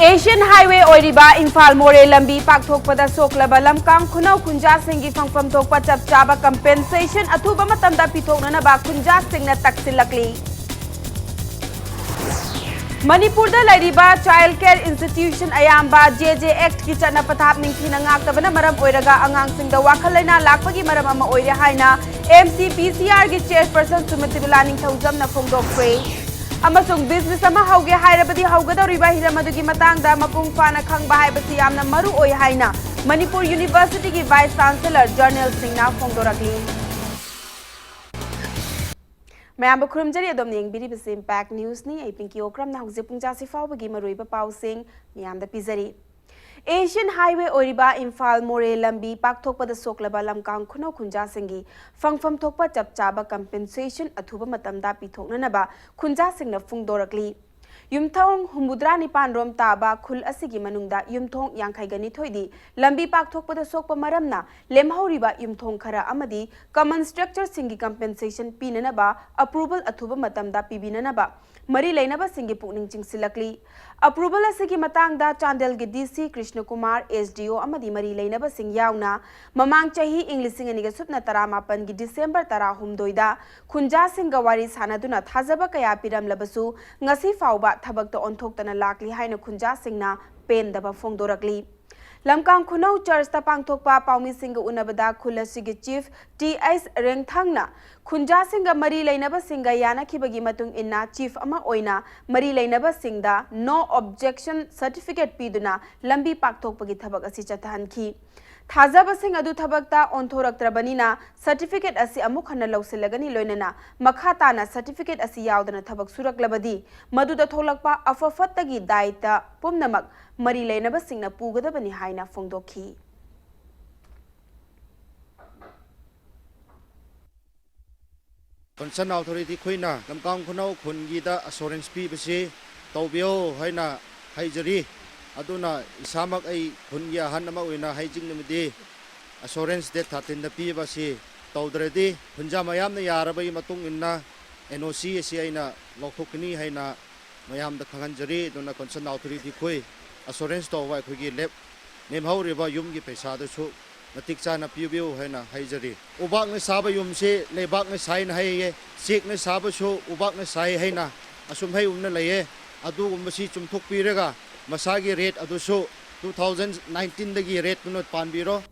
Asian Highway oiriba Infal More lambi pakthokpada soklaba lamkang khunau khunja singi phangpham thokpa chap chaba compensation athuba matamda pithokna ba khunja singna taksilakli Manipur da lairiba Child Care Institution ayamba JJ Act ki chana pathap ningthina ngaktabana maram oiraga angang singda wakhalaina lakpagi maram ama oire haina MCPCR gi chairperson Sumitibula ningthaujamna phongdokre Amasung business ama hauge hairabadi haugadoriba hiramadagi matangda mapung fana khangba haibasi yamna maru oi haina Manipur University ki Vice Chancellor Journal Singna phongdoragli Mayamba khurumjari adom ning biri bisi Impact News ni ai pinki okram na hauge pungja si fawbagi maruiba pausing miyamda pizari Asian Highway oiriba Infal More lambi pakthokpada soklaba lamkang khunau khunja singi phangpham thokpa chap chaba compensation athuba matamda pithoknanaba khunja singna phungdorakli Yumthong humudra nipan rom taba khul asigi manungda yumthong yangkhaigani thoidi lambi pakthokpada sokpa maramna lemhauriba yumthong khara amadi common structure singi compensation pinanaba approval athuba matamda pibinanaba mari leinaba singi pukning chingsilakli approval asigi matangda Chandel gi DC Krishna Kumar SDO amadi mari leinaba sing yauna mamang chahi English ani ga supna taramapan gi December 16 da khunja singa wari sanaduna thajaba kaya piram labasu ngasi fauba thabakta onthokta lakli haina khunja singna pendaba phongdorakli Lamkang khunau church ta pangthokpa paumi singa unabada khulasi chief TS Rengthangna khunja singa mari leinaba singa yana khibagi matung inna chief ama oina mari leinaba singda no objection certificate piduna lambi pakthokpagi thabak asi chathanki Thajaba sing adu thabakta onthoraktrabanina certificate asi amuk khana lausilagani loinana makhata na certificate asi yaudana thabak suraklabadi maduda tholakpa afafattagi daita pumnamak mari leinaba singna pugadabani haina phongdokhi Concern authority khoina lamkang khunau khungi da assurance pi base tawbio haina haijari aduna isamak ai khungi han ama uina haijing namdi assurance de 13 da pi base tawdredi khunja mayam na yarabai matung inna NOC asi aina lokhokni haina mayam da khanganjari duna concern authority khoi assurance to wai khogi lep nemhauriba yum gi paisa da su matik chana pibiu haina haijari ubak ne saba yum se lebak ne sain haiye sek ne saba su ubak ne sai haina asum hai umna laye adu gumbasi chumthok pirega masagi rate adusu 2019 dagi rate munot panbiro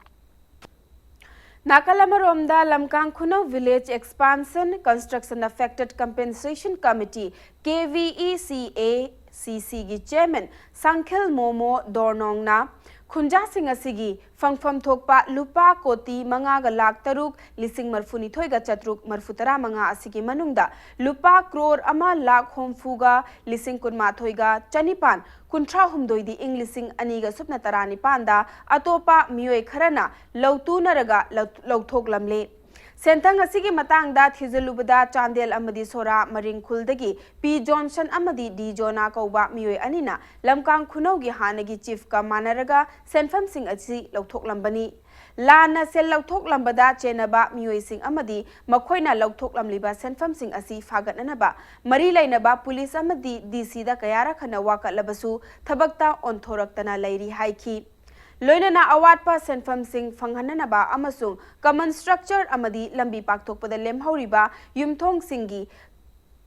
Nakalamaromda Lamkang Khunau Village Expansion Construction Affected Compensation Committee KVECA CC gi Chairman Sankhil Momo Dornongna Khunja Singa Sigi Phangpham Thokpa Lupa Koti Mangaga Lak Taruk Lising Marfuni Thoiga Chatruk Marfutara Manga Asigi Manungda Lupa Crore Ama Lak Homfuga Lising Kunma Thoiga Chanipan Kuntra Humdoidi Inglising Aniga Supna Tarani Panda Atopa Mioi Kharana Lautu Naraga Lauthok Lamle Sentang asigi matang da thijalubada Chandel amadi sora maring khuldagi P Johnson amadi D Jona kauba mioi anina lamkang khunau gi hanagi chief ka manaraga senfam sing asi lauthok lambani lana sel lauthok lambada chenaba mioi sing amadi makhoina lauthok lamliba senfam sing asi fagatnanaba mari lainaba police amadi DC da kayara khana waka labasu thabakta onthoraktana lairi haiki Loinana awatpa senfam sing fanghananaba amasung common structure amadi lambi pakthokpada lemhauriba yumthong singi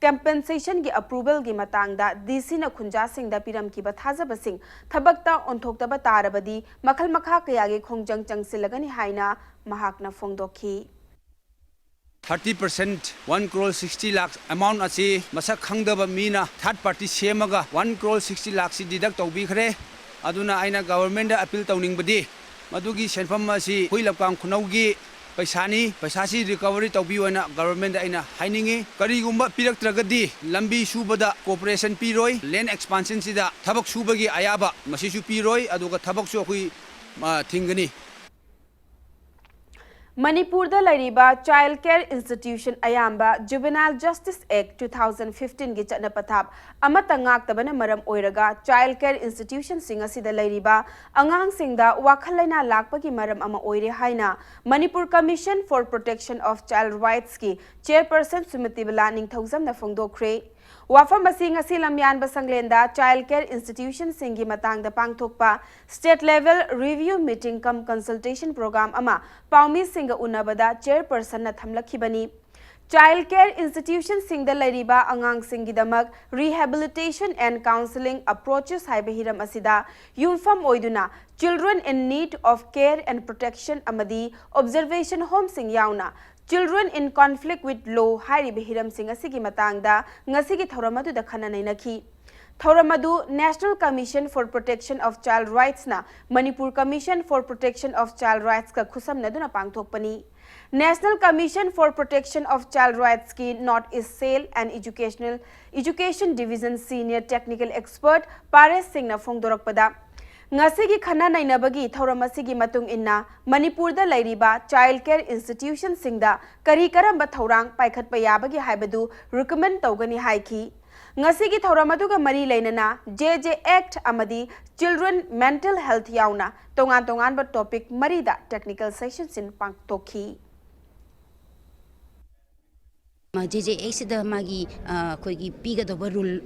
compensation gi approval gi matangda DC na khunja singda piram ki bathajaba sing thabakta onthoktaba tarabadi makhal makha kaya gi khongjang changsilagani haina mahakna phongdokhi 30% 1 crore 60 lakhs amount asi masak khangdaba mina third party semaga 1 crore 60 lakhs si deduct tobi khare aduna aina government da appeal tawning badi madugi senfam asi huilapkang khunaugi paisani paisasi recovery tawbi wana government da aina hainingi karigumba piraktragadi lambi subada cooperation piroi land expansion sida thabak subagi ayaba masisu piroi aduga thabak su akhui thingani Manipur da lairiba Child Care Institution ayamba Juvenile Justice Act 2015 gi chana pathap amata ngaktabana maram oiraga Child Care Institution singa sida lairiba angang singda wakhalaina lakpagi maram ama oire haina Manipur Commission for Protection of Child Rights ki chairperson Sumitibula ningthaujam na phongdokre Wafam asing asi lamyan basanglenda child care institution singi matang da pangthokpa state level review meeting cum consultation program ama paumi singa unabada chairperson na thamlakhibani. Child care institution singda lairiba angang singidamak rehabilitation and counseling approaches haibahiram asida yumfam oiduna children in need of care and protection amadi observation home sing yauna children in conflict with law haibahiram sing asigi matangda ngasigi thoramadu da khana nainakhi. Thoramadu National Commission for Protection of Child Rights na Manipur Commission for Protection of Child Rights ka khusam naduna pangthokpani. National Commission for Protection of Child Rights ki North East Sale and Education Division Senior Technical Expert Pares Singh na phongdorakpada ngasigi khana nainabagi thoramasigi matung inna Manipur da lairiba child care institution singda kari karamba thorang paikhatpa yabagi haibadu recommend tawgani haiki ngasigi thoramadu mari lainana JJ Act amadi Children Mental Health yauna tongan ba topic marida technical session sin pangtokhi. JJ magi koigi piga do rule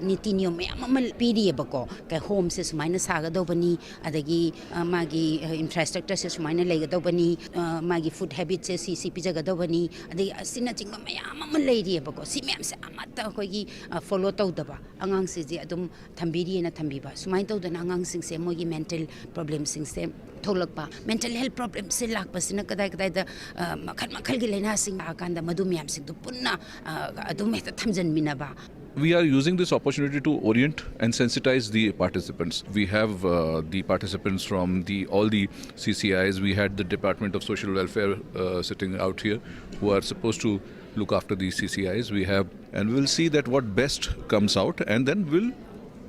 niti niyom yamal pidi bako ka home se sumaina saga do bani adagi magi infrastructure se sumaina lega do bani magi food habits se CCP jaga do bani adagi asina chingma mayamal leiri bako si mem se amata koigi follow to daba angang se je adum thambiri na thambiba sumai to dana angang sing se mogi mental problems sing se tholakpa mental health problems se lakpa sina kadai da makhal gi lena sing akanda madu myam sing We are using this opportunity to orient and sensitize the participants. We have the participants from all the CCIs. We had the Department of Social Welfare sitting out here who are supposed to look after these CCIs. And we'll see that what best comes out, and then we'll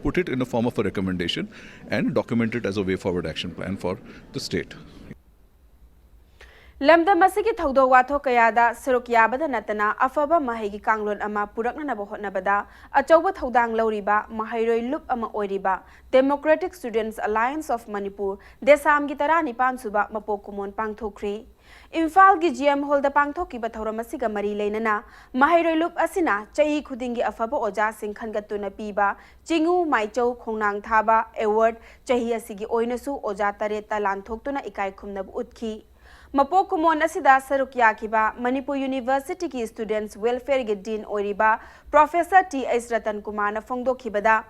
put it in a form of a recommendation and document it as a way forward action plan for the state. Lamda masigi thawdo watho kayada saruk yabada natana afaba mahigi kanglon ama purakna ba hotnabada achauba thawdang lawriba mahairoi loop ama oiriba Democratic Students Alliance of Manipur desam gi tara nipan suba mapokumon pangthokri Imphal gi GM hall da pangthoki ba thawramasiga mari leinana mahairoi loop asina chai khudingi afaba oja sing khangatuna piba chingu maichau khongnang thaba award chahi asigi oinasu oja tare talan thoktuna ikai khumnab utkhi Mapo kumon asida saruk yakiba Manipur University ki Students Welfare ge Dean oiriba Professor T.S. Ratan Kumar na phongdokhibada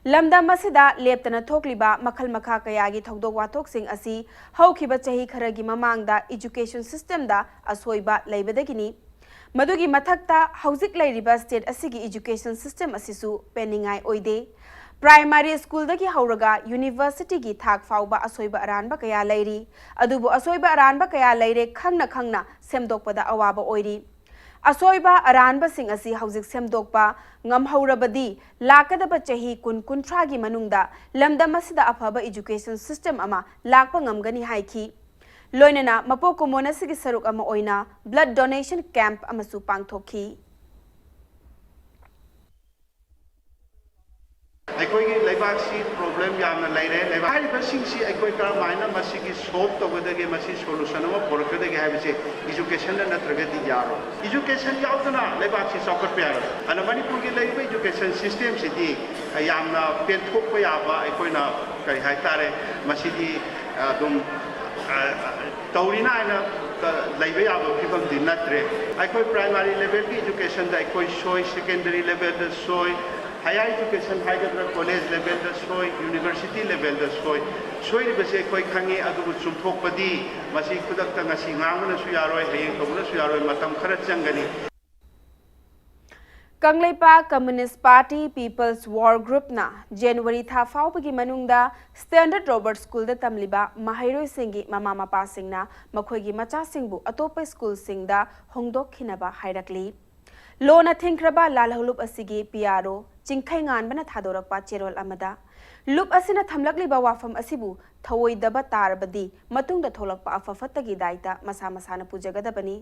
lamda masida leptana thokliba makhal makha kayagi thokdok wathok sing asi haukhiba chahi kharagi mamangda education system da asoiba leibadagini madugi mathakta hauzik lairiba state asigi education system asisu peningai oide Primary school dagi hauraga university gi thak fauba asoiba aranba kaya lairi adubu asoiba aranba kaya laire khangna semdokpada awaba oiri asoiba aranba sing asi hauzik semdokpa ngamhaurabadi lakadaba chahi kuntra gi manungda lamdam asida afaba education system ama lakpa ngamgani haiki loinana mapoko monasigi saruk ama oina blood donation camp amasu pangthokhi ꯑꯩꯈꯣꯏꯒꯤ ꯂꯩꯕꯥꯛꯁꯤ problem ꯌꯥꯝꯅ ꯂꯩꯔꯦ ꯍꯥꯏꯔꯤꯕꯁꯤꯡꯁꯤ ꯑꯩꯈꯣꯏ ꯀꯔꯝꯍꯥꯏꯅ ꯃꯁꯤꯒꯤ ꯁꯣꯜꯕ ꯇꯧꯒꯗꯒꯦ ꯃꯁꯤ solution ꯑꯃ ꯄꯨꯔꯛꯀꯗꯒꯦ ꯍꯥꯏꯕꯁꯤ ꯏꯖꯨꯀꯦꯁꯟꯗ ꯅꯠꯇ꯭ꯔꯒꯗꯤ ꯌꯥꯔꯣꯏ ꯏꯖꯨꯀꯦꯁꯟ ꯌꯥꯎꯗꯅ ꯂꯩꯕꯥꯛꯁꯤ ꯆꯥꯎꯈꯠꯄ ꯌꯥꯔꯣꯏ ꯑꯗꯨꯅ ꯃꯅꯤꯄꯨꯔꯒꯤ ꯂꯩꯔꯤꯕ ꯏꯖꯨꯀꯦꯁꯟ ꯁꯤꯁꯇꯦꯝꯁꯤꯗꯤ ꯌꯥꯝꯅ ꯄꯦꯟꯊꯣꯛꯄ ꯌꯥꯕ ꯑꯩꯈꯣꯏꯅ ꯀꯔꯤ ꯍꯥꯏꯇꯥꯔꯦ ꯃꯁꯤꯗꯤ ꯑꯗꯨꯝ ꯇꯧꯔꯤꯅ ꯍꯥꯏꯅ ꯂꯩꯕ ꯌꯥꯕ ꯐꯤꯕꯝꯗꯤ ꯅꯠꯇ꯭ꯔꯦ ꯑꯩꯈꯣꯏ ꯄ꯭ꯔꯥꯏꯃꯥꯔꯤ ꯂꯦꯚꯦꯜꯒꯤ ꯏꯖꯨꯀꯦꯁꯟꯗ ꯑꯩꯈꯣꯏ ꯁꯣꯏ ꯁꯦꯀꯦꯟꯗꯔꯤ ꯂꯦꯚꯦꯜꯗ ꯁꯣꯏ higher education higher college level da soy university level da soy base koi khangi adu chumthokpadi masi kudak ta ngasi ngangna su yaroi hayeng tobna su yaroi matam khara changani Kangleipa Communist Party People's War Group na January tha faubagi manungda Standard Robert School da tamliba mahairoi singi mama mapa singna makhoigi macha singbu atopa school singda hongdok khinaba hairakli Lona thinkraba lalhulup asigi PRO Jingkai ngan bana thadorakpa cherol amada loop asina thamlakliba wafam asibu thawoidaba tarbadi matungda tholakpa afafatagi daita masa masana pujagadabani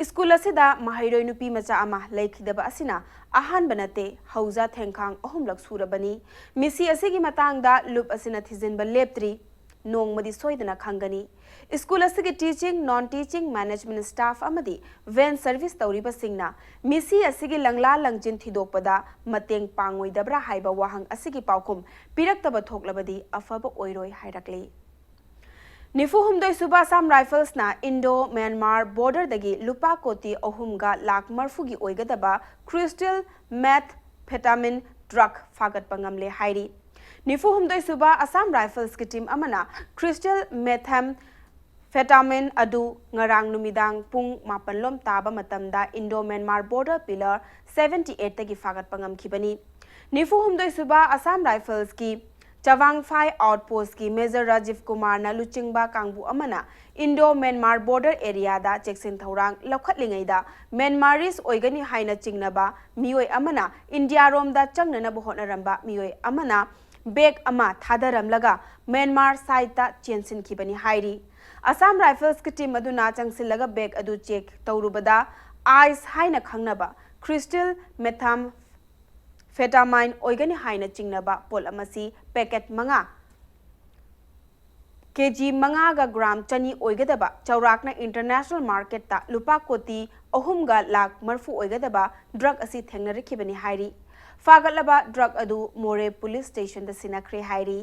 school asida mahairoi nupi macha ama laikhidaba asina ahan banate hauza thengkhang ahumlak surabani misi asigi matangda loop asina thijinba leptri nongmadi soidana khangani school asigi teaching non teaching management staff amadi van service tawriba singna misi asigi langla langjin thidokpada mateng pangoidabra haiba wahang asigi paukum piraktaba thoklabadi afaba oiroi hairakli Nifu humdoi suba Assam Rifles na Indo-Myanmar border dagi lupa koti ohumga lak marfugi oigadaba crystal methamphetamine drug fagat pangamle hairi. Nifu humdoi suba Assam Rifles ki team amana crystal methamphetamine adu ngarang numidang pung mapanlom taba matamda Indo-Myanmar border pillar 78 tagi fagat pangam kibani. Nifu humdoi suba Assam Rifles ki Chawang Phai outpost ki Major Rajiv Kumar na luchingba kangbu amana Indo-Myanmar border area da cheksin thorang lokhatlingai da Myanmaris oigani haina chingnaba mioi amana India rom da changnana bohona ramba mioi amana bag ama thadaramlaga Myanmar side ta chensin khibani hairi Assam Rifles ki team aduna changsilaga bag adu check tawrubada ice haina khangnaba crystal methamphetamine oigani haina chingnaba pol amasi packet manga kg manga ga gram chani oigadaba chaurakna international market ta lupa koti ohumga lak marfu oigadaba drug asi thengnari khibani hairi fagalaba drug adu more police station da sinakre hairi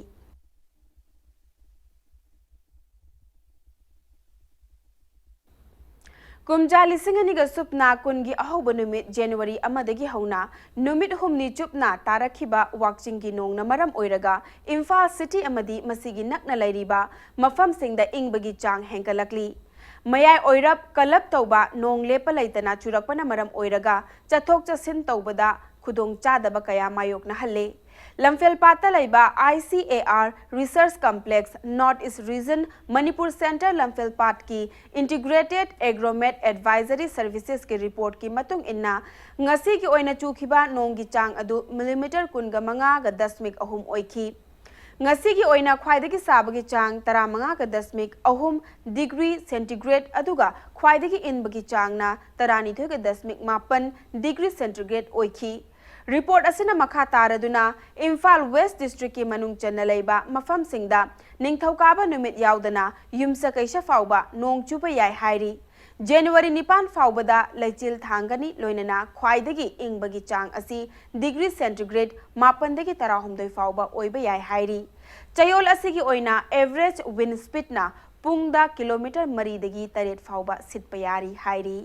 Kumjali singani supna kungi ahoba numit January amadagi hauna numit humni chupna tarakhiba wakchingi nong na maram oiraga Imphal city amadi masigi nakna lairiba mafam singda ingbagi chang henkalakli mayai oirap kalap tauba nong lepa laitana churakpana maram oiraga chathok chasin taubada khudong chadaba kaya mayok na halle Lamphel Pata Laiba ICAR Research Complex North East Region Manipur Center Lamphel Pat ki Integrated Agromet Advisory Services ki report ki matung inna ngasi ki oina chukhiba nonggi chang adu millimeter kunga manga ga dasmik ahum oikhi ngasi ki oina khwaidagi sabagi chang tara manga ga dasmik ahum degree centigrade aduga khwaidagi inbagi chang na tarani thoi ga dasmik mapan degree centigrade oikhi Report asina makha taraduna Imphal West District ki manung channa leiba mafam singda ningthaukaba numit yaudana yumsa kaisa fauba nong chupa yai hairi January 9 faubada laichil thangani loinana khwaidagi ingbagi chang asi degree centigrade mapandagi tarahumdoi fauba oiba yai hairi chayol asigi oina average wind speed na pungda kilometer maridagi taret fauba sitpa yari hairi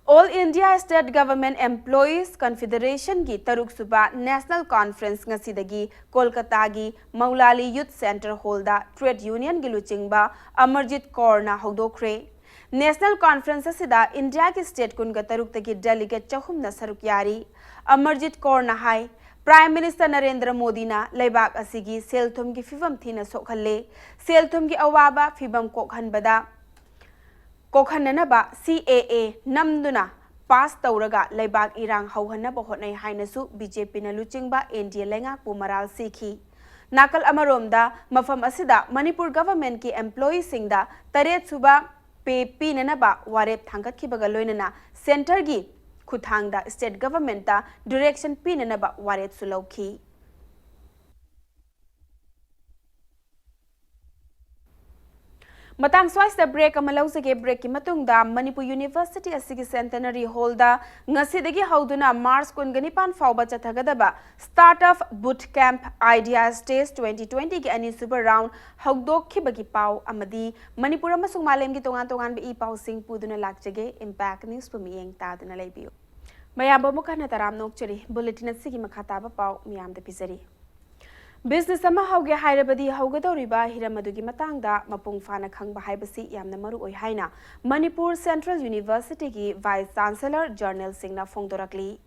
All India State Government Employees Confederation gi Taruk Suba National Conference ngasidagi Kolkata gi Maulali Youth Center Holda Trade Union gi luchingba Amarjit Kaur na hogdokre National Conference asida India ki state kunga taruk tagi delegate chahum na saruk yari Amarjit Kaur na hai Prime Minister Narendra Modi na laibak asigi selthum gi fibam thina sokhalle selthum gi awaba fibam kokhanbada Kokhananaba CAA namduna pass tauraga laibak irang hauhanaba hotnai hainasu BJP na luchingba NDA lengak pumaral sikhi nakal amaromda mafam asida Manipur government ki employee singda taret suba pay pinanaba warep thangkatkibaga loinana center gi khuthangda state government ta direction pinanaba warep sulauki Matang swice the break amalawsage break ki matungda Manipur University asigi centenary hall da ngasidagi hauduna Mars kungani pan fauba chathagadaba startup boot camp idea stage 2020 ki ani super round hogdok khibagi pau amadi Manipur amasung malem gi tongan tongan be pau sing puduna lakjage impact news pumiyeng taduna leibiyo mayamba mukana taram nokchari bulletin asigi makhata ba pau miyam da pizari Business ama hauge hairabadi haugadoriba hiramadugi matangda mapung fana khangba haibasi yamna maru oi haina Manipur Central University ki Vice Chancellor Journal Singna Phongdorakli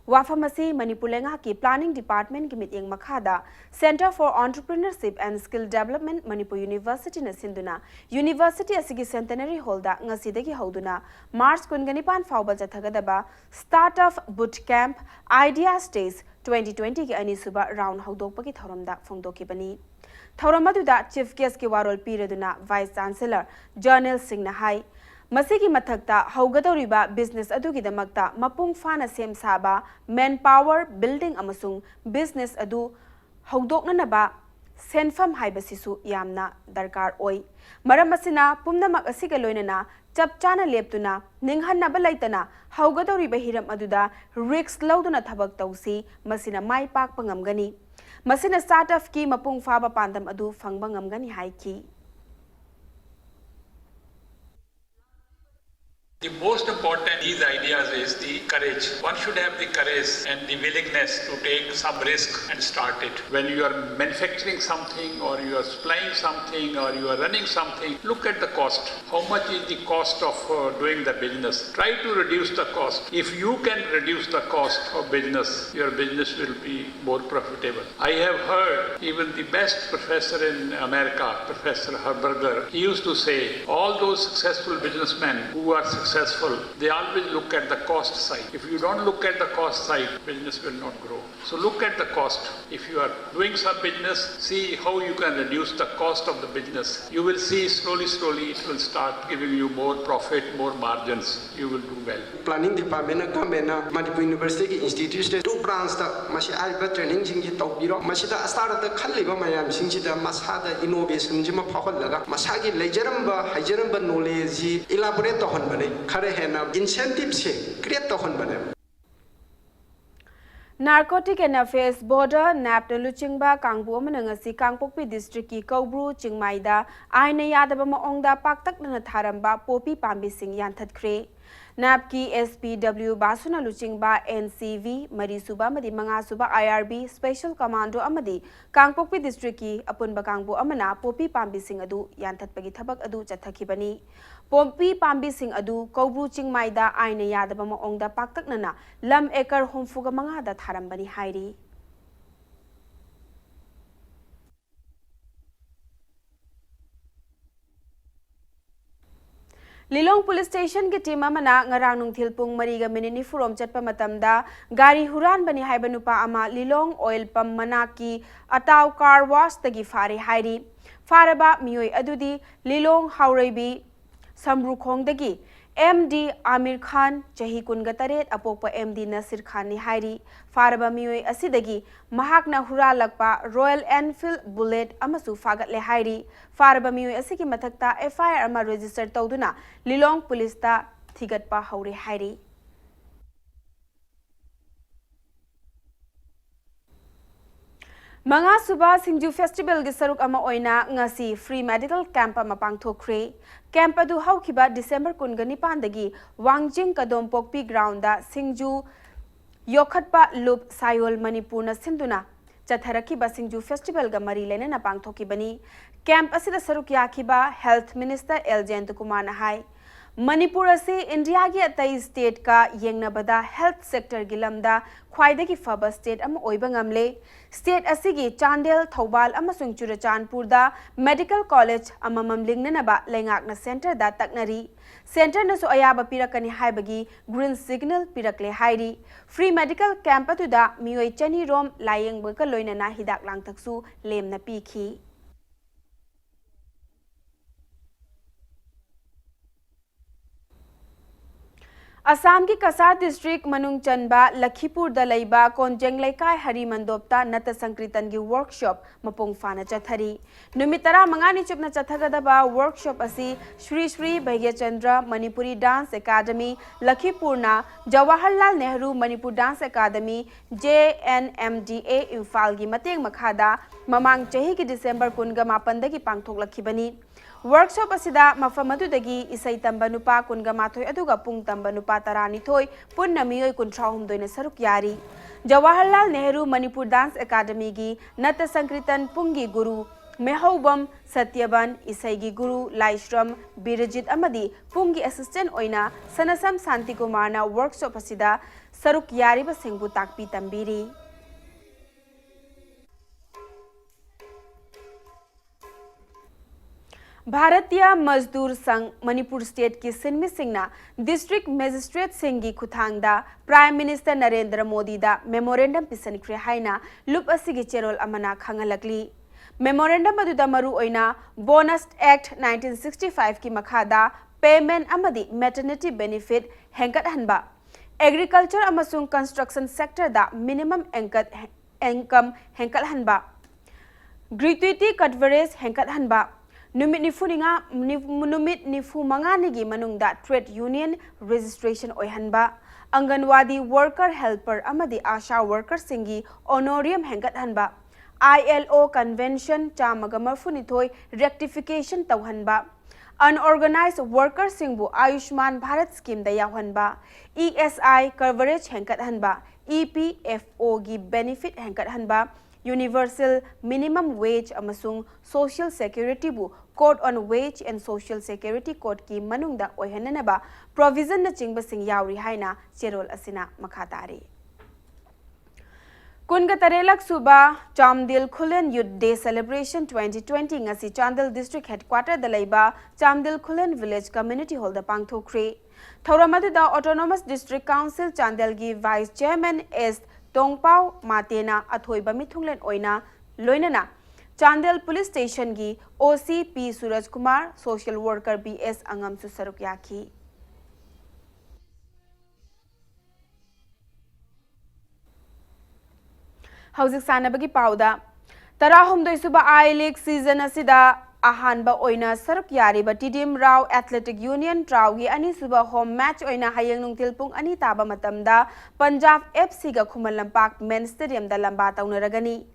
Wafamasi Manipur lenga ki Planning Department ki mityeng makhada Center for Entrepreneurship and Skill Development Manipur University na sinduna University asigi centenary hall da ngasidagi hauduna March kungani pan fauba jathagadaba Startup Boot Camp Idea Stage 2020 ki ani suba round hawdokpagi thoramda phongdokibani thoramadu da chief guest ki warol pireduna vice chancellor journal singh na hai ꯃꯁꯤꯒꯤ ꯃꯊꯛꯇ ꯍꯧꯒꯗꯧꯔꯤꯕ business ꯑꯗꯨꯒꯤꯗꯃꯛꯇ ꯃꯄꯨꯡ ꯐꯥꯅ ꯁꯦꯝ ꯁꯥꯕ main power building ꯑꯃꯁꯨꯡ business ꯑꯗꯨ ꯍꯧꯗꯣꯛꯅꯅꯕ ꯁꯦꯟꯐꯝ ꯍꯥꯏꯕꯁꯤꯁꯨ ꯌꯥꯝꯅ ꯗꯔꯀꯥꯔ ꯑꯣꯏ ꯃꯔꯝ ꯑꯁꯤꯅ ꯄꯨꯝꯅꯃꯛ ꯑꯁꯤꯒ ꯂꯣꯏꯅꯅ ꯆꯞ ꯆꯥꯅ ꯂꯦꯞꯇꯨꯅ ꯅꯤꯡꯍꯟꯅꯕ ꯂꯩꯇꯅ ꯍꯧꯒꯗꯧꯔꯤꯕ ꯍꯤꯔꯝ ꯑꯗꯨꯗ ꯔꯤꯛꯁ ꯂꯧꯗꯨꯅ ꯊꯕꯛ ꯇꯧꯁꯤ ꯃꯁꯤꯅ ꯃꯥꯏ ꯄꯥꯛꯄ ꯉꯝꯒꯅꯤ ꯃꯁꯤꯅ ꯁ꯭ꯇꯥꯔꯠꯑꯞꯀꯤ ꯃꯄꯨꯡ ꯐꯥꯕ ꯄꯥꯟꯗꯝ ꯑꯗꯨ ꯐꯪꯕ ꯉꯝꯒꯅꯤ ꯍꯥꯏꯈꯤ The most important these ideas is the courage. One should have the courage and the willingness to take some risk and start it. When you are manufacturing something or you are supplying something or you are running something, look at the cost. How much is the cost of doing the business? Try to reduce the cost. If you can reduce the cost of business, your business will be more profitable. I have heard even the best professor in America, Professor Herberger, he used to say all those successful businessmen who are successful, they always look at the cost side. If you don't look at the cost side, business will not grow. So look at the cost. If you are doing some business, see how you can reduce the cost of the business. You will see slowly it will start giving you more profit, more margins. You will do well. Planning department government Manipur University Institute two branch da masi aiba training jingi tawbiro masi da start da khalliba mayam singji da masada innovation jima phawhallaga masagi lejaramba haijaramba knowledge elaborate tohon bane khare hena incentive se create tohon bane Narcotic and Affairs Border Napna Luchingba Kangbu Manangasi Kangpokpi District ki Kaubru Chingmaida Aina Yadaba Maongda Paktakna Tharamba Popi Pambi Singh Yanthatkre Napki SPW Basuna Luchingba NCV Marisuba Madi Mangasuba IRB Special Commando Amadi Kangpokpi District ki Apunba Kangbu Amana Popi Pambi Singh Adu Yanthatpagi Thabak Adu Chathakibani Popi Pambi Singh Adu Kaubru Chingmaida Aina Yadaba Maongda Paktaknana Lam Ekar Homfuga Mangada Tharambani Hairi Lilong Police Station ki team amana ngarang nungthil pung mariga minini furom chatpa matamda gari huran bani haiba nupa ama Lilong Oil Pump manaki ataw car wash tagi fari hairi faraba miyoi adudi Lilong Haureibi Samrukhong dagi MD Amir Khan Chahi Kungataret apokpa MD Nasir Khan ni hairi faraba miyoi asidagi mahakna hura lakpa Royal Enfield Bullet amasu fagat le hairi faraba miyoi asigi mathakta FIR ama register tawduna Lilong Police ta thigatpa haure hairi Manga Suba Singju Festival gi saruk ama oina ngasi free medical camp ama pangthokre camp adu haukiba December 19 dagi Wangjing Kadom Pokpi ground da Singju Yokhatpa Loop Sayol Manipur na sinduna Chatharakiba Singju Festival ga mari lena na pangthokibani camp asida saruk yakiba Health Minister L Jayantakumar na hai Manipur ase India gi atai state ka yengnabada health sector gi lamda khwaidagi faba state ama oiba ngamle state asigi Chandel Thobal amasung Churachandpur da medical college ama mamlingnana ba lengakna center da taknari center nasu ayaba pirakani haibagi green signal pirakle hairi free medical camp atu da mioi chani rom layengba ka loina na hidak langthaksu lemna pikhi Assam ki Kasar district Manung Chanba Lakhipur Dalaiba Konjeng Laikai Hari Mandopta Nata Sankritan gi workshop mapung fana chathari Numitara mangani chupna chathagadaba workshop asi Shri Shri Bhaigya Chandra Manipuri Dance Academy Lakhipur na Jawaharlal Nehru Manipur Dance Academy JNMDA Imphal gi mateng makhada mamang chahi ki December 19 dagi pangthok lakhibani Workshop asida mafam adudagi isai tamba nupa kunga mathoi aduga pung tamba nupa taranithoi punna miyoi kunthahum doina saruk yari Jawaharlal Nehru Manipur Dance Academy gi Nata Sankritan pungi guru Mehaubam Satyaban isai gi guru Laishram Birajit amadi pungi assistant oina Sanasam Santi Kumar na workshop asida saruk yari ba singbu takpi tambiri Bharatiya Mazdoor Sangh Manipur State ki Sinmi Singna District Magistrate Singhi Kuthangda Prime Minister Narendra Modi da Memorandum Pisanikre Haina Lup Asigi Cherol Amana Khangalakli Memorandum aduda maru oina Bonus Act 1965 ki makhada payment amadi maternity benefit hengat hanba agriculture amasung construction sector da minimum income hengat hanba gratuity coverage hengat hanba numit nifu manga nigi manungda trade union registration oihanba Anganwadi worker helper amadi asha worker singi honorarium hengat hanba ILO convention chamaga marfunithoi rectification tauhanba unorganized worker singbu Ayushman Bharat scheme da yawhanba ESI coverage hengat hanba EPFO gi benefit hengat hanba Universal Minimum Wage amasung Social Security bu Code on Wage and Social Security Code ki manungda oihananaba provision na chingba sing yauri haina cherol asina makhatari Kunga Tarelak Suba Chamdil Khulen Youth Day Celebration 2020 ngasi Chandil District Headquarter Dalaiba Chamdil Khulen Village Community Hall da pangthokre Thauramadu Autonomous District Council Chandil gi Vice Chairman S Tongpao Matena Athoiba Mithunglen Oina Loinana Chandel Police Station gi OC P Suraj Kumar Social Worker BS Angam Susaruk Yaki Hauzik Sanabagi Pauda Tarahumdoi Suba I League season asida Ahanba Oina Saruk Yari Batidim Rao Athletic Union Traugi Ani Suba home match Oina Hayang Nungtilpung Ani Taba Matamda Punjab FC ga Kumalampak Men's Stadium da Lamba Taunaragani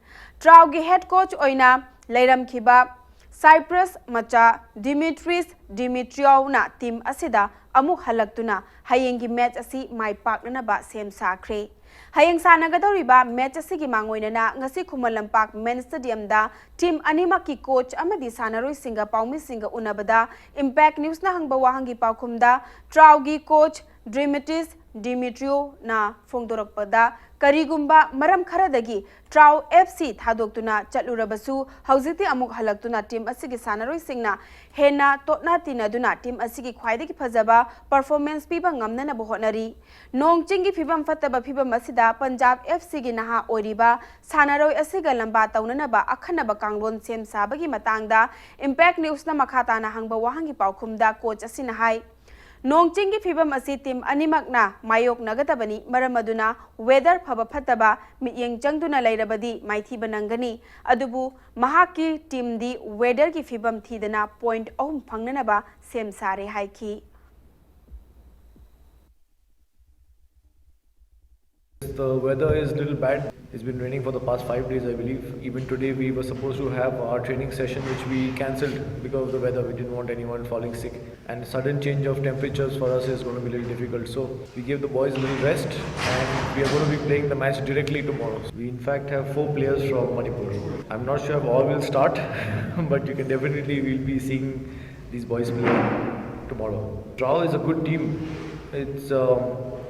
Traugi head coach Oina Leiram Kiba Cyprus Macha Dimitris Dimitriou na team asida Amuk Halaktuna Hayengi match asi Mai Park Nanaba Sem Sakre Hayang Sanagadoriba match asigi mangoina na ngasi Kumalampak Men's Stadium da team anima ki coach amadi sanaroi singa paumi singa unabada Impact News na hangba wahangi paukumda Traugi coach Dimitris Dimitriou na Fongdorakpada Karigumba Maram Kharadagi Trau FC Thadoktuna Chatlurabasu Hauziti Amuk Halaktuna team asigi sanaroi singna Hena Totna Tinaduna team asigi Khwaidagi Phajaba performance piba ngamnana bohonari Nongchingi Fibam Fataba Fibam Asida Punjab FC gi naha oriba sanaroi asiga lamba taunanaba akhanaba kanglon sem sabagi matangda Impact News na makhata na hangba wahangi paukhumda coach asina hai Nongchingi Fibam asi team animakna mayok nagatabani maramaduna weather phaba phataba miyeng changduna lairabadi maithi banangani adubu mahaki team di weather ki Fibam thidana point ahum phangnanaba sem sare haiki The weather is a little bad. It's been raining for the past 5 days, I believe. Even today, we were supposed to have our training session, which we cancelled because of the weather. We didn't want anyone falling sick. And sudden change of temperatures for us is going to be a little difficult. So we gave the boys a little rest, and we are going to be playing the match directly tomorrow. We in fact have 4 players from Manipur. I'm not sure if all will start, but you can definitely will be seeing these boys play tomorrow. Rao is a good team. It's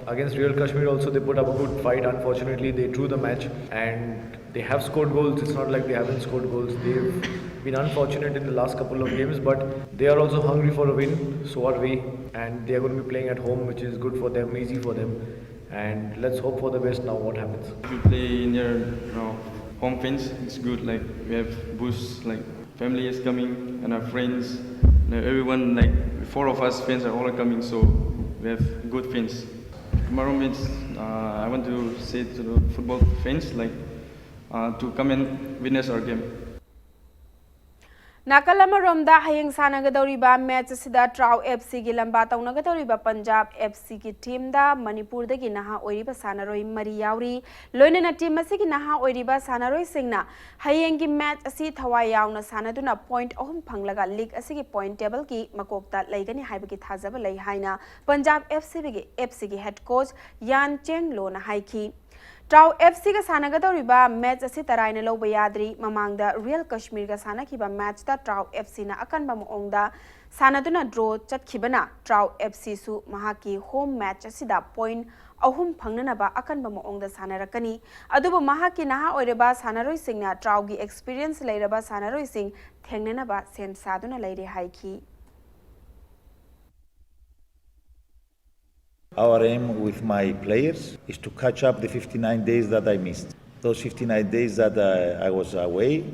against Real Kashmir also they put up a good fight. Unfortunately they drew the match and they have scored goals. It's not like they haven't scored goals. They've been unfortunate in the last couple of games, but they are also hungry for a win. So are we, and they are going to be playing at home, which is good for them, easy for them. And let's hope for the best now. What happens? We play near home fence. It's good. Like we have boosts. Like family is coming and our friends. Everyone, like 4 of us fans are all coming. So we have good fans. Tomorrow means I want to say to the football fans to come and witness our game. Nakalama Romda Hayang Sanagadoriba match Sida Trau FC Gilamba Taunagadoriba Punjab FC ki team da Manipur da Ginaha Oriba Sanaroi Mariauri Loinana team Masiki Naha Oriba Sanaroi Singna Hayangi match asi Tawayauna Sanaduna point Ohum Panglaga League Asiki point table ki Makokta Laigani Haibaki Tazaba Lai Haina Punjab FC ki head coach Yan Cheng Lona Haiki Trau FC ka sanagadoriba match asi taraina loba yadri mamangda Real Kashmir ka sanakiba match da Trau FC na akanba moongda sanaduna draw chatkibana Trau FC su mahaki home match asida point ahum phangnanaba akanba moongda sanarakani adubu mahaki naha oireba sanaroi singna Trau gi experience leiraba sanaroi sing thengnanaba sem saduna leire haiki Our aim with my players is to catch up the 59 days that I missed. Those 59 days that I was away,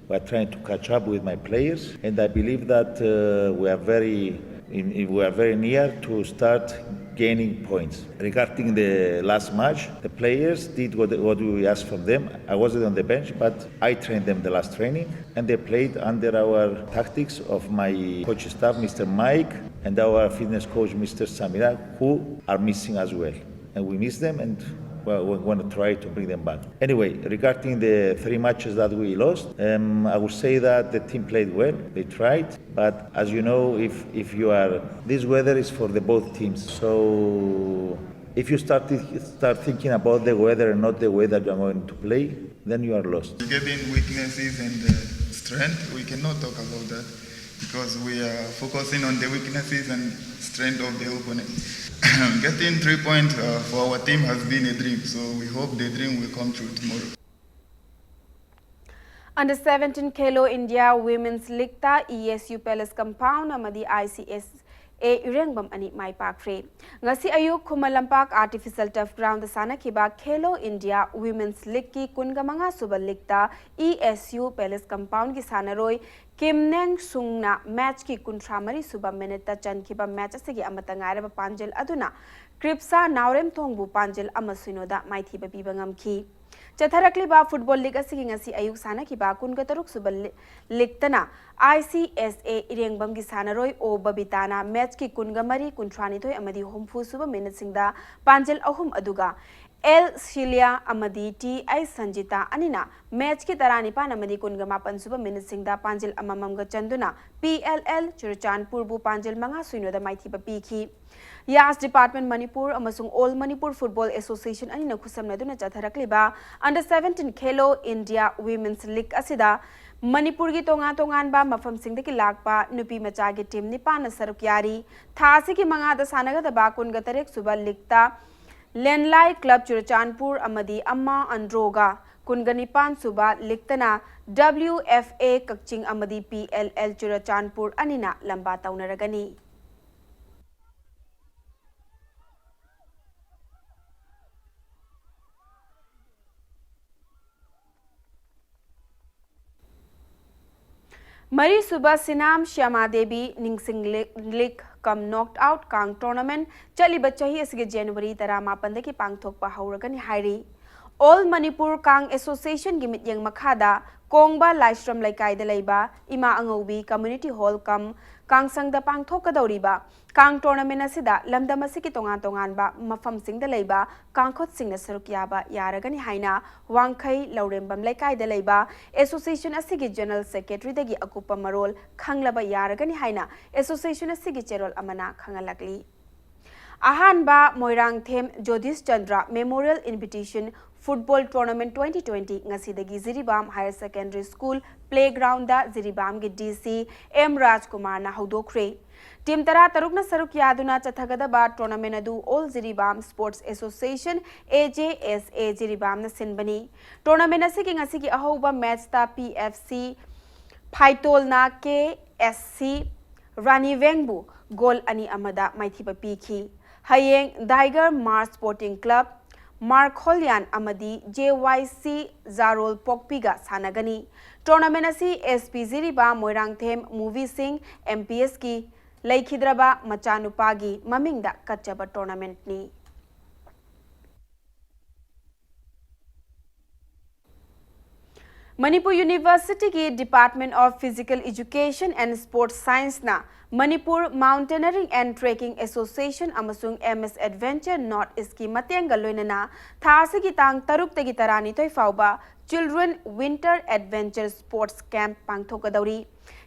we're trying to catch up with my players, and I believe that we are very We are very near to start gaining points. Regarding the last match, the players did what we asked from them. I wasn't on the bench, but I trained them the last training, and they played under our tactics of my coach staff, Mr. Mike, and our fitness coach, Mr. Samira, who are missing as well. And we miss them, and well, we want to try to bring them back. Anyway, regarding the 3 matches that we lost, I would say that the team played well. They tried, but as you know, this weather is for the both teams. So if you start thinking about the weather and not the way that you are going to play, then you are lost. Given weaknesses and strength, we cannot talk about that because we are focusing on the weaknesses and strength of the opponent. Getting 3 points for our team has been a dream, so we hope the dream will come true tomorrow. Under 17 Khelo India Women's League ta ESU Palace Compound amadi ICS Irengbam ani mai pakre. Ngasi ayuk Kumalampak Artificial Turf Ground sana kiba Khelo India Women's League ki kungamanga subal league ta ESU Palace Compound ki sanaroi Kimneng Sungna match ki kuntramari suba minute ta chan kiba match asigi amatangaira panjel aduna Kripsa Naurem Thongbu panjel amasuinoda maithi babibangam ki. Chatharakliba Football League asigi ngasi ayuk sana kiba kungataruk subal league tana ICSA Irengbam ki sanaroi o babitana match ki kungamari kuntrani toy amadi homfu suba minute singda panjel ahum aduga El Shilia amadi T.I. Sanjita anina match ki tarani pan amadi kungama pansuba minute singda panjel amamamga chanduna PLL Churchanpur bu panjel manga suinoda maithi papiki Yas Department Manipur amasung All Manipur Football Association anina khusamnaduna chatharakliba Under 17 Khelo India Women's League asida Manipur ki tongan ba mafam singdaki lakpa nupi macha ki team ni pana saruk yari thasi ki manga da sanaga da ba kun gatarek suba likta Lenlai Club Churchanpur amadi Amma Androga Kunganipan Suba Liktana WFA Kakching amadi PLL Churchanpur anina lamba taunaragani. Mari Suba Sinam Shyama Devi Ningsing League come knocked out Kang tournament Chali Bachahi asige January Tarama Pandaki Pangthok Pahauragani Hairi All Manipur Kang Association Gimit Yang Makhada Kongba Livestream Laikai de Laiba Ima Angobi Community Hall come Kang Sangda Pangthok Kadoriba Kang tournament asida Lamda Masiki Tongan ba Mafam Sing de Laiba Kangkhot Sing na Sarukyaba Yaragani Haina Wangkai Laurembam Laikai de Laiba Association asigi General Secretary dagi Akupa Marol Khanglaba Yaragani Haina Association asigi Cherol Amana Khangalakli Ahanba Moirang Them Jodis Chandra Memorial Invitation Football Tournament 2020 ngasidagi Ziribam Higher Secondary School Playground da Ziribam gi DC M Rajkumar na haudokre Team Tara Tarukna Saruk Yaduna Chathagada ba tournament adu All Ziribam Sports Association AJSA Ziribam na Sinbani Tournament asigi ngasigi ahoba match ta PFC Phaitol na KSC Rani Wengbu goal ani amada maithiba piki Hayeng Tiger Mars Sporting Club Mark Holyan amadi JYC Zarol Pokpiga sanagani tournament asi SP Ziriba Moirang Them Movie Sing MPS ki Laikhidraba Machanupagi Mamingda Kachaba tournament ni Manipur University ki Department of Physical Education and Sports Science na Manipur Mountaineering and Trekking Association amasung MS Adventure North East ki matengga loinana thasi ki tang taruk tegi tarani toy fauba Children Winter Adventure Sports Camp pangthokadauri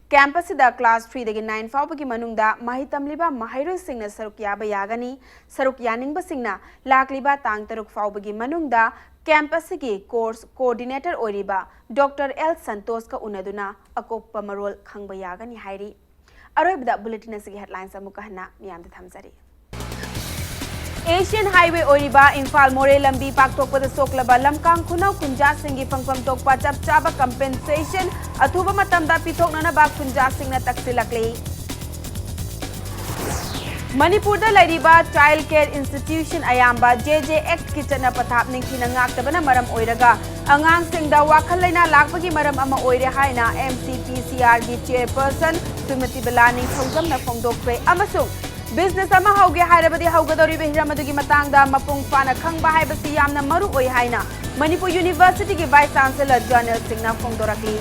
Campus da class 3 dagi 9 fauba ki manungda mahitamliba mahairoi singna saruk yaba yagani saruk yaningba singna lakliba tang taruk fauba ki manungda Campus ki course coordinator oiriba Dr. L Santos ka unaduna akoppa marol khangba yagani hairi aroibda bulletin asigi headlines amukahna miyamda thamjari Asian Highway oiriba Imphal More lambi paktokpada soklaba lamkang khunau kunja singi pangpam tokpa chapchaba compensation athuba matamda pithoknana ba kunja singna taksilakli Manipur da lariba Child Care Institution ayamba JJ Act ki chana pathap ningthina ngaktabana maram oiraga angangsingda wakhal laina lakpagi maram ama oire haina MCPCR gi chairperson Srimati Balani Thongzamna phongdokre amasung business ama hauge hairabadi haugadori behiramadagi matangda mapung fana khangba haibasi yamna maru oi haina Manipur University ki vice chancellor Journal Singna phongdorakli